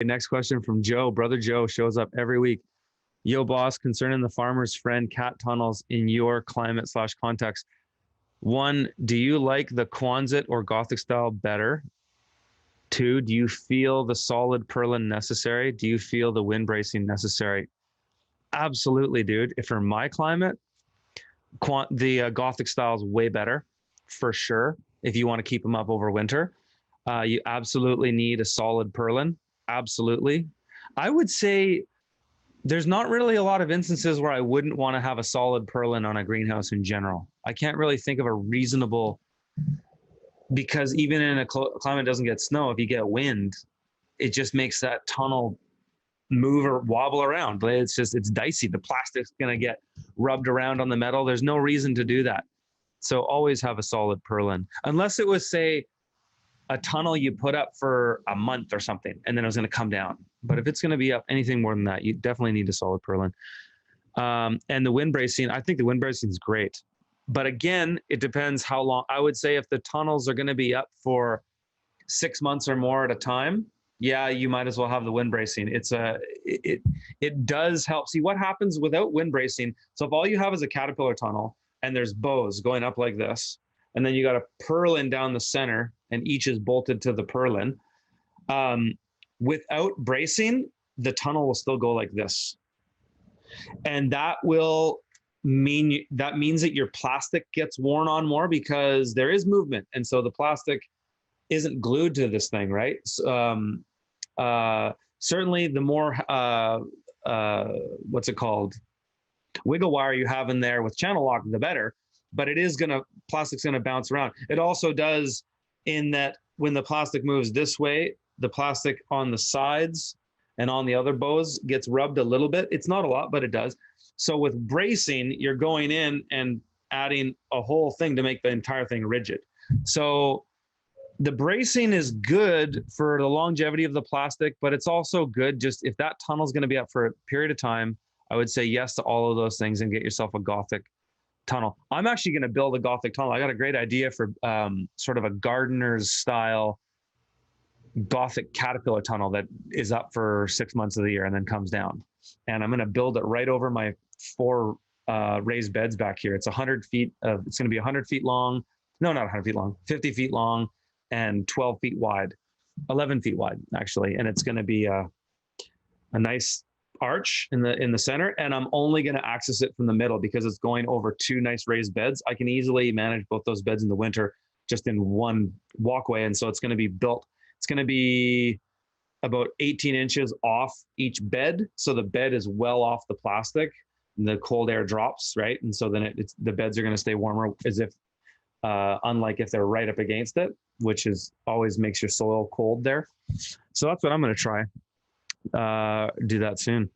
next question from Joe. Brother Joe shows up every week. Yo, boss, concerning the farmer's friend cat tunnels in your climate/context. 1, do you like the Quonset or Gothic style better? 2, do you feel the solid purlin necessary? Do you feel the wind bracing necessary? Absolutely, dude. If for my climate, the Gothic style is way better, for sure. If you want to keep them up over winter, you absolutely need a solid purlin. Absolutely. I would say there's not really a lot of instances where I wouldn't want to have a solid purlin on a greenhouse in general. I can't really think of a reasonable, because even in a climate that doesn't get snow, if you get wind, it just makes that tunnel move or wobble around. It's dicey. The plastic's going to get rubbed around on the metal. There's no reason to do that. So always have a solid purlin, unless it was, say, a tunnel you put up for a month or something, and then it was going to come down. But if it's going to be up anything more than that, you definitely need a solid purlin. And the wind bracing, I think the wind bracing is great. But again, it depends how long. I would say if the tunnels are going to be up for 6 months or more at a time, yeah, you might as well have the wind bracing. It does help. See what happens without wind bracing. So if all you have is a caterpillar tunnel and there's bows going up like this, and then you got a purlin down the center, and each is bolted to the purlin. Without bracing, the tunnel will still go like this. And that means that your plastic gets worn on more because there is movement. And so the plastic isn't glued to this thing, right? Certainly the more, what's it called? Wiggle wire you have in there with channel lock, the better. But plastic's gonna bounce around. It also does, in that when the plastic moves this way, the plastic on the sides and on the other bows gets rubbed a little bit. It's not a lot, but it does. So with bracing, you're going in and adding a whole thing to make the entire thing rigid. So the bracing is good for the longevity of the plastic, but it's also good just if that tunnel's gonna be up for a period of time, I would say yes to all of those things and get yourself a Gothic tunnel. I'm actually going to build a Gothic tunnel. I got a great idea for sort of a gardener's style Gothic caterpillar tunnel that is up for 6 months of the year and then comes down. And I'm going to build it right over my 4 raised beds back here. It's 100 feet. It's going to be 100 feet long. No, not 100 feet long. 50 feet long and 12 feet wide. 11 feet wide, actually. And it's going to be a nice arch in the center, and I'm only going to access it from the middle because it's going over 2 nice raised beds. I can easily manage both those beds in the winter just in one walkway. And so it's going to be built, it's going to be about 18 inches off each bed. So the bed is well off the plastic and the cold air drops, right? And so then the beds are going to stay warmer, as if unlike if they're right up against it, which always makes your soil cold there. So that's what I'm going to try. Do that soon.